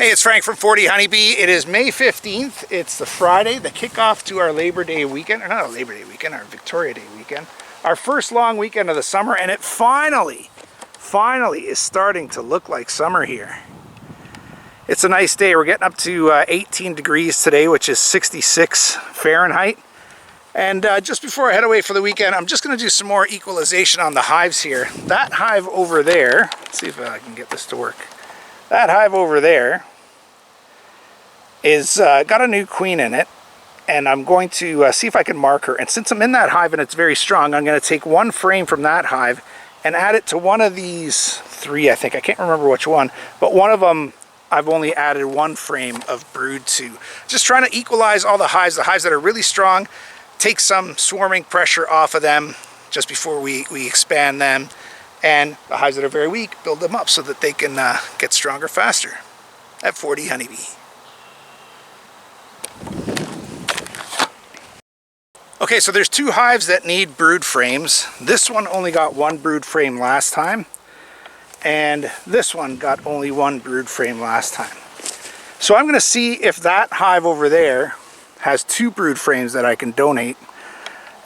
Hey, it's Frank from 40 Honeybee. It is May 15th. It's the Friday, the kickoff to our Labor Day weekend, or not our Labor Day weekend, our Victoria Day weekend. Our first long weekend of the summer, and it finally is starting to look like summer here. It's a nice day. We're getting up to 18 degrees today, which is 66 Fahrenheit. And just before I head away for the weekend, I'm just going to do some more equalization on the hives here. That hive over there, let's see if I can get this to work. That hive over there is got a new queen in it, and I'm going to see if I can mark her. And since I'm in that hive and it's very strong, I'm going to take one frame from that hive and add it to one of these three, I think. I can't remember which one, but one of them I've only added one frame of brood to. Just trying to equalize all the hives that are really strong, take some swarming pressure off of them just before we expand them, and the hives that are very weak, build them up so that they can get stronger faster. At 40 Honeybee. Okay, so there's two hives that need brood frames. This one only got one brood frame last time, and this one got only one brood frame last time. So I'm going to see if that hive over there has two brood frames that I can donate,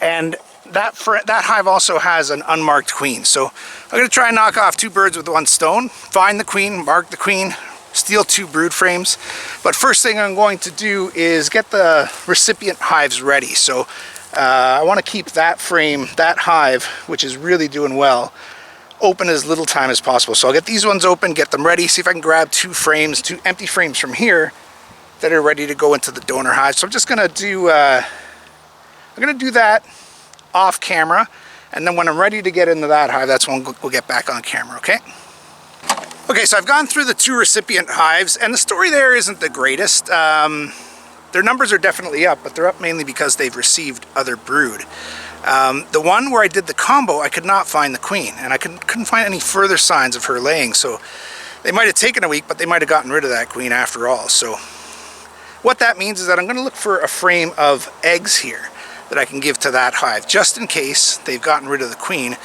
and that hive also has an unmarked queen. So I'm going to try and knock off two birds with one stone. Find the queen, mark the queen, steal two brood frames. But first thing I'm going to do is get the recipient hives ready. So I want to keep that frame, that hive, which is really doing well, open as little time as possible. So I'll get these ones open, get them ready, see if I can grab two empty frames from here that are ready to go into the donor hive. So I'm just going to do, I'm going to do that off camera, and then when I'm ready to get into that hive, that's when we'll get back on camera, okay? Okay, so I've gone through the two recipient hives, and the story there isn't the greatest. Their numbers are definitely up, but they're up mainly because they've received other brood. The one where I did the combo, I could not find the queen, and I couldn't find any further signs of her laying, so they might have taken a week, but they might have gotten rid of that queen after all. So what that means is that I'm going to look for a frame of eggs here that I can give to that hive, just in case they've gotten rid of the queen.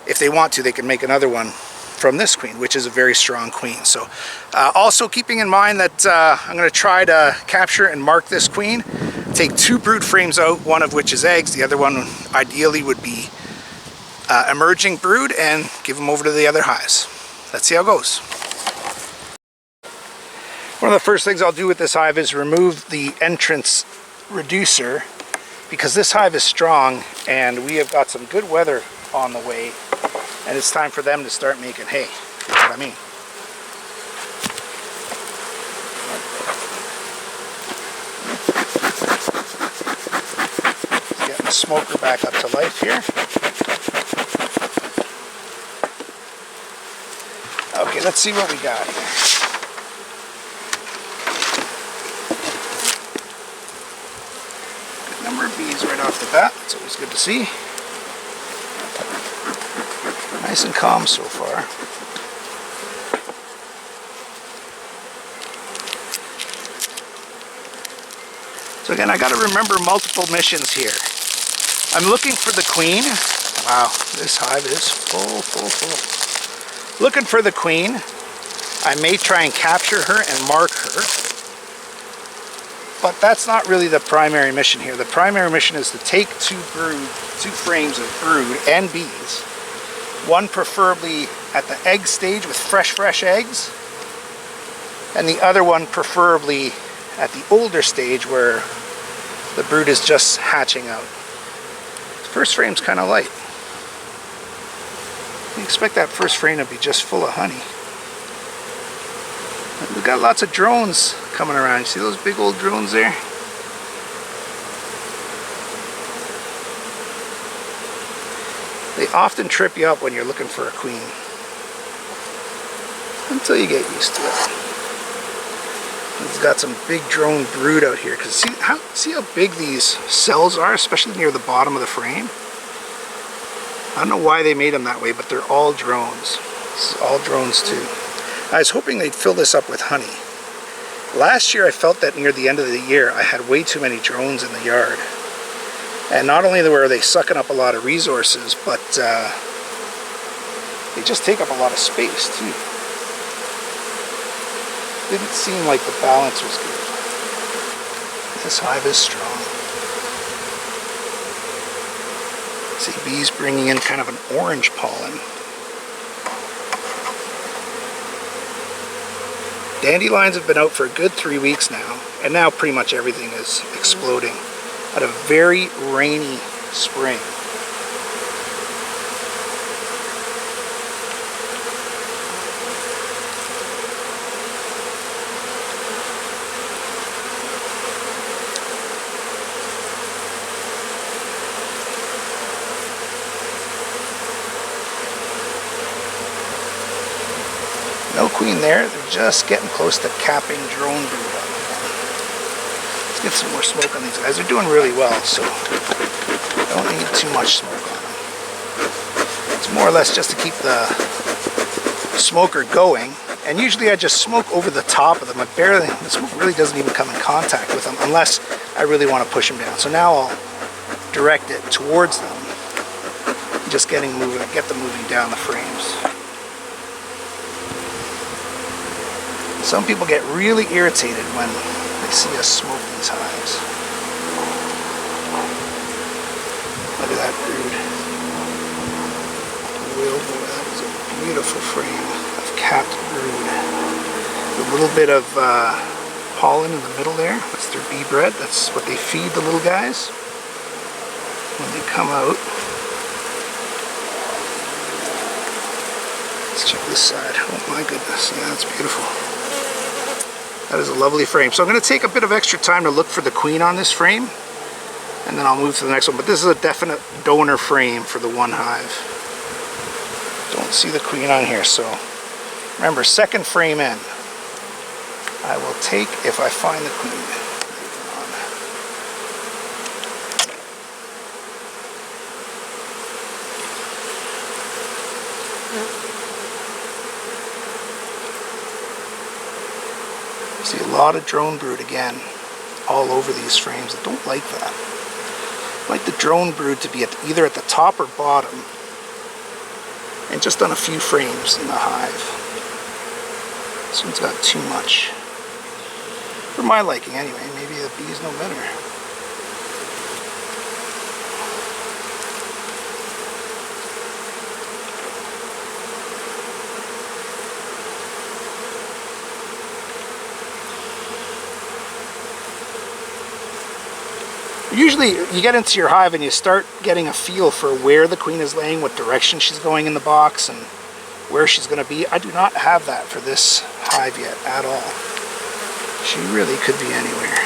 If they want to, they can make another one from this queen, which is a very strong queen. So also keeping in mind that I'm going to try to capture and mark this queen, take two brood frames out, one of which is eggs, the other one ideally would be emerging brood, and give them over to the other hives. Let's see how it goes. One of the first things I'll do with this hive is remove the entrance reducer, because this hive is strong and we have got some good weather on the way, and it's time for them to start making hay. You know what I mean? Just getting the smoker back up to life here. Okay, let's see what we got here. Good number of bees right off the bat. That's always good to see. Nice and calm so far. So again, I got to remember multiple missions here. I'm looking for the queen. Wow, this hive is full. Looking for the queen. I may try and capture her and mark her, but that's not really the primary mission here. The primary mission is to take two frames of brood and bees. One preferably at the egg stage with fresh eggs, and the other one preferably at the older stage where the brood is just hatching out. The first frame's kind of light. You expect that first frame to be just full of honey. We've got lots of drones coming around. You see those big old drones there? They often trip you up when you're looking for a queen, until you get used to it. It's got some big drone brood out here, because see how big these cells are, especially near the bottom of the frame? I don't know why they made them that way, but they're all drones. This is all drones too. I was hoping they'd fill this up with honey. Last year I felt that near the end of the year I had way too many drones in the yard. And not only were they sucking up a lot of resources, but they just take up a lot of space too. Didn't seem like the balance was good. This hive is strong. See, bees bringing in kind of an orange pollen. Dandelions have been out for a good 3 weeks now, and now pretty much everything is exploding. Had a very rainy spring. No queen there, they're just getting close to capping drone brood on them. Let's get some more smoke on these guys. They're doing really well, so don't need too much smoke on them. It's more or less just to keep the smoker going, and usually I just smoke over the top of them. The smoke really doesn't even come in contact with them unless I really want to push them down. So now I'll direct it towards them, just get them moving down the frames. Some people get really irritated when they see us smoke these hives. Look at that brood. Oh boy, that was a beautiful frame of capped brood. A little bit of pollen in the middle there. That's their bee bread. That's what they feed the little guys when they come out. Let's check this side. Oh my goodness, yeah, that's beautiful. That is a lovely frame. So I'm going to take a bit of extra time to look for the queen on this frame, and then I'll move to the next one. But this is a definite donor frame for the one hive. Don't see the queen on here. So remember, second frame in. I will take if I find the queen. See a lot of drone brood again all over these frames. I don't like that. I like the drone brood to be either at the top or bottom, and just on a few frames in the hive. This one's got too much. For my liking anyway. Maybe the bees know better. Usually you get into your hive and you start getting a feel for where the queen is laying, what direction she's going in the box, and where she's going to be. I do not have that for this hive yet at all. She really could be anywhere.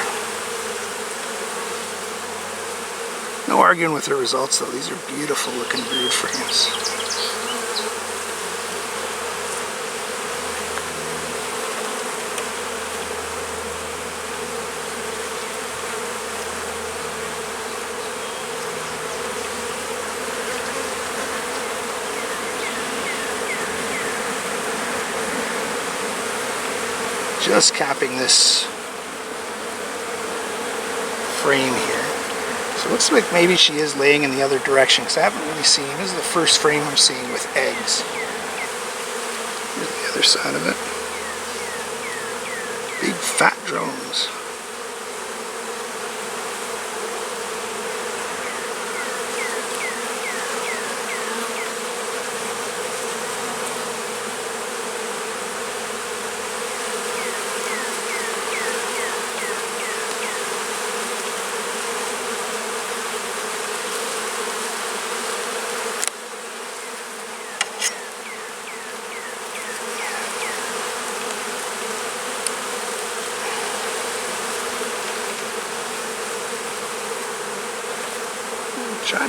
No arguing with her results though. These are beautiful looking brood frames. Just capping this frame here. So it looks like maybe she is laying in the other direction, because I haven't really seen. This is the first frame I'm seeing with eggs. Here's the other side of it. Big fat drones.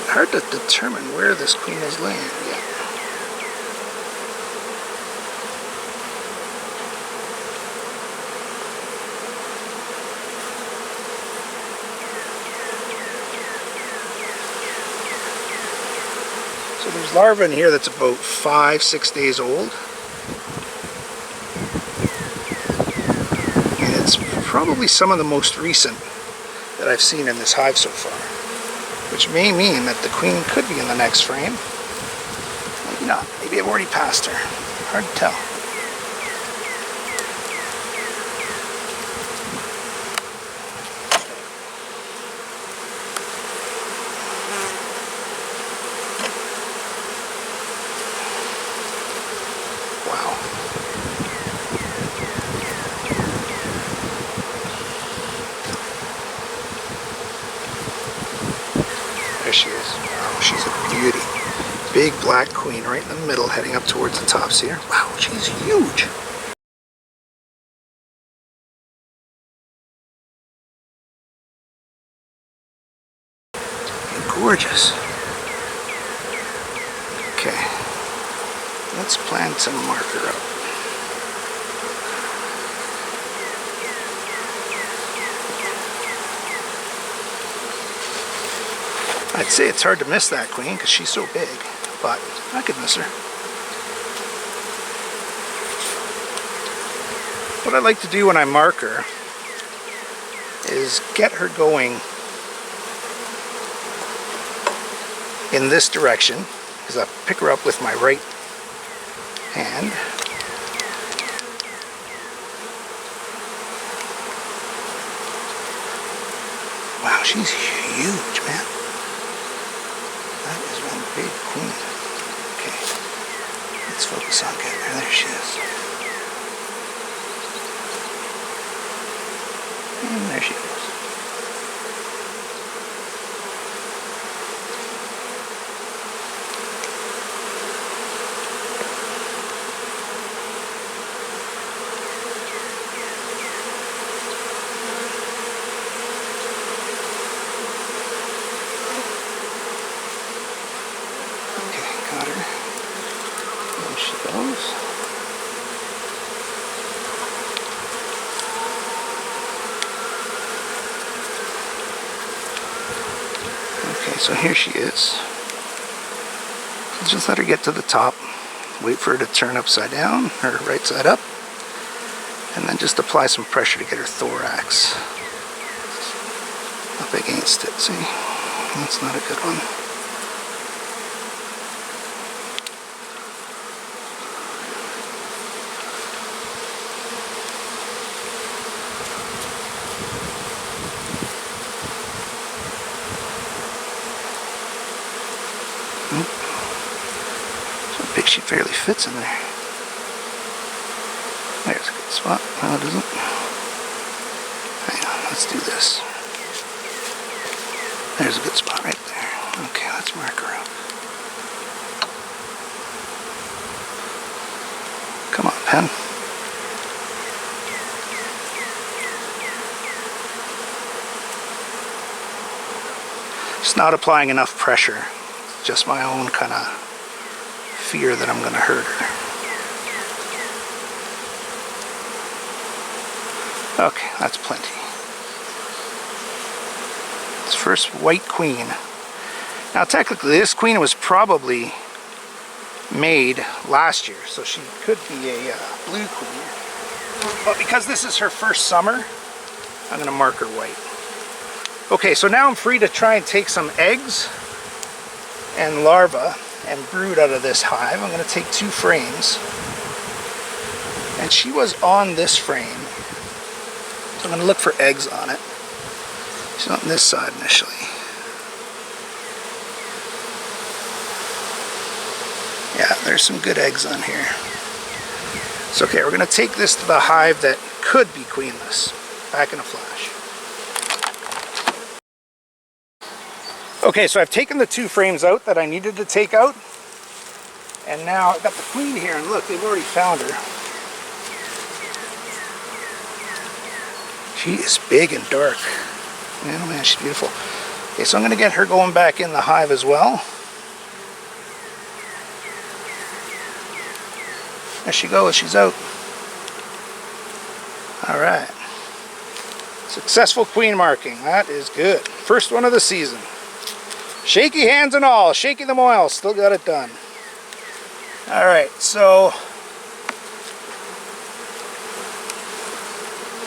Hard to determine where this queen is laying. Yeah. So there's larvae in here that's about 5-6 days old. And it's probably some of the most recent that I've seen in this hive so far. Which may mean that the queen could be in the next frame. Maybe not. Maybe I've already passed her. Hard to tell. big black queen right in the middle, heading up towards the tops here. Wow, she's huge. Gorgeous. Okay, let's plan to mark her up. I'd say it's hard to miss that queen because she's so big, but I could miss her. What I like to do when I mark her is get her going in this direction, because I pick her up with my right hand. Wow, she's huge, man. That is one big queen. Okay, let's focus on getting her. There she is. And there she goes. So here she is. So just let her get to the top, wait for her to turn upside down, or right side up, and then just apply some pressure to get her thorax up against it. See, that's not a good one. She fairly fits in there. There's a good spot. No, it isn't. Hang on, let's do this. There's a good spot right there. Okay, let's mark her up. Come on, pen. Just not applying enough pressure. Just my own kind of fear that I'm going to hurt her. Okay, that's plenty. It's first white queen. Now technically this queen was probably made last year, so she could be a blue queen. But because this is her first summer, I'm going to mark her white. Okay, so now I'm free to try and take some eggs and larvae and brood out of this hive. I'm going to take 2 frames, and she was on this frame, so I'm going to look for eggs on it. She's on this side initially. Yeah, there's some good eggs on here. So okay, we're going to take this to the hive that could be queenless. Back in a flash. Okay, so I've taken the 2 frames out that I needed to take out, and now I've got the queen here, and look, they've already found her. She is big and dark. Man, oh man, she's beautiful. Okay, so I'm going to get her going back in the hive as well. There she goes, she's out. Alright. Successful queen marking, that is good. First one of the season. Shaky hands and all, shaky them oil, still got it done. Alright, so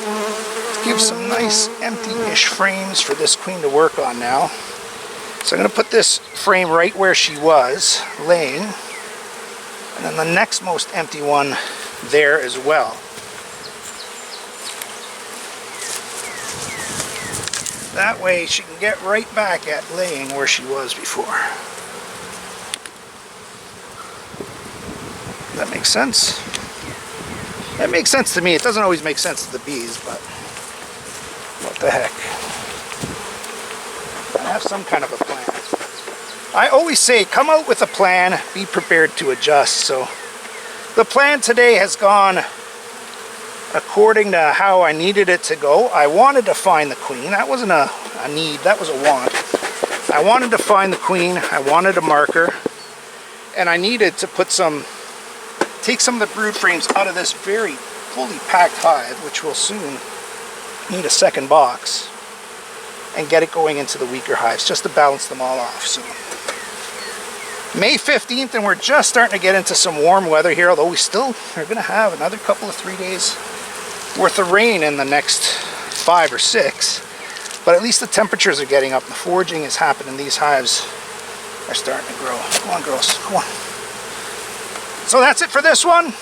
let's give some nice empty-ish frames for this queen to work on now. So I'm going to put this frame right where she was laying, and then the next most empty one there as well. That way she can get right back at laying where she was before. Does that make sense? That makes sense to me. It doesn't always make sense to the bees, but what the heck. I have some kind of a plan. I always say, come out with a plan, be prepared to adjust. So the plan today has gone according to how I needed it to go. I wanted to find the queen. That wasn't a need, that was a want. I wanted to find the queen, I wanted a marker, and I needed to take some of the brood frames out of this very fully packed hive, which will soon need a second box, and get it going into the weaker hives just to balance them all off. So May 15th, and we're just starting to get into some warm weather here, although we still are going to have another couple of 3 days worth of rain in the next 5 or 6. But at least the temperatures are getting up. The foraging is happening. These hives are starting to grow. Come on, girls. Come on. So that's it for this one.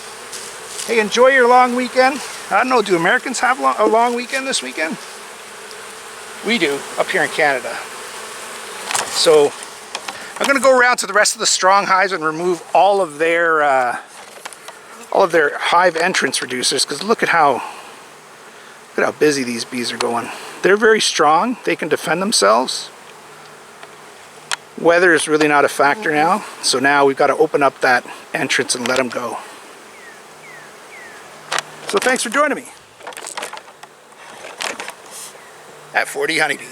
Hey, enjoy your long weekend. I don't know, do Americans have a long weekend this weekend? We do, up here in Canada. So I'm going to go around to the rest of the strong hives and remove all of their hive entrance reducers, because look at how busy these bees are going. They're very strong. They can defend themselves. Weather is really not a factor now. So now we've got to open up that entrance and let them go. So thanks for joining me at 40 Honeybee.